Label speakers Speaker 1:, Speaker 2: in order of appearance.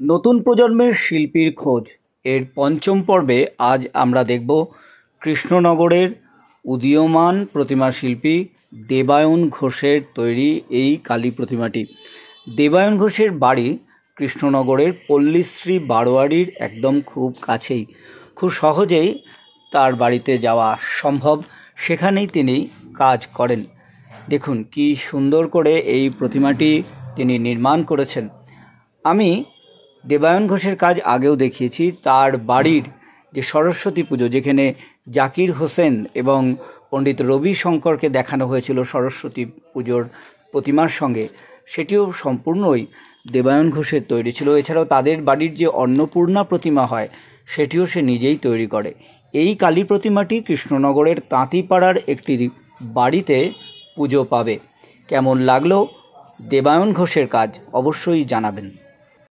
Speaker 1: নতুন প্রজন্মের শিল্পীর খোঁজ এর পঞ্চম পর্বে আজ আমরা দেখব কৃষ্ণনগরের উদীয়মান প্রতিমা শিল্পী দেবায়ন ঘোষের তৈরি এই কালী প্রতিমাটি। দেবায়ন ঘোষের বাড়ি কৃষ্ণনগরের পল্লীশ্রী বারোয়ারির একদম খুব কাছেই, খুব সহজেই তার বাড়িতে যাওয়া সম্ভব, সেখানেই তিনি কাজ করেন। দেখুন কি সুন্দর করে এই প্রতিমাটি তিনি নির্মাণ করেছেন। আমি দেবায়ন ঘোষের কাজ আগেও দেখিয়েছি। তার বাড়ির যে সরস্বতী পুজো, যেখানে জাকির হোসেন এবং পণ্ডিত রবি শঙ্করকে দেখানো হয়েছিল সরস্বতী পুজোর প্রতিমার সঙ্গে, সেটিও সম্পূর্ণই দেবায়ন ঘোষের তৈরি ছিল। এছাড়াও তাদের বাড়ির যে অন্নপূর্ণা প্রতিমা হয়, সেটিও সে নিজেই তৈরি করে। এই কালী প্রতিমাটি কৃষ্ণনগরের তাঁতিপাড়ার একটি বাড়িতে পুজো পাবে। কেমন লাগলো দেবায়ন ঘোষের কাজ অবশ্যই জানাবেন।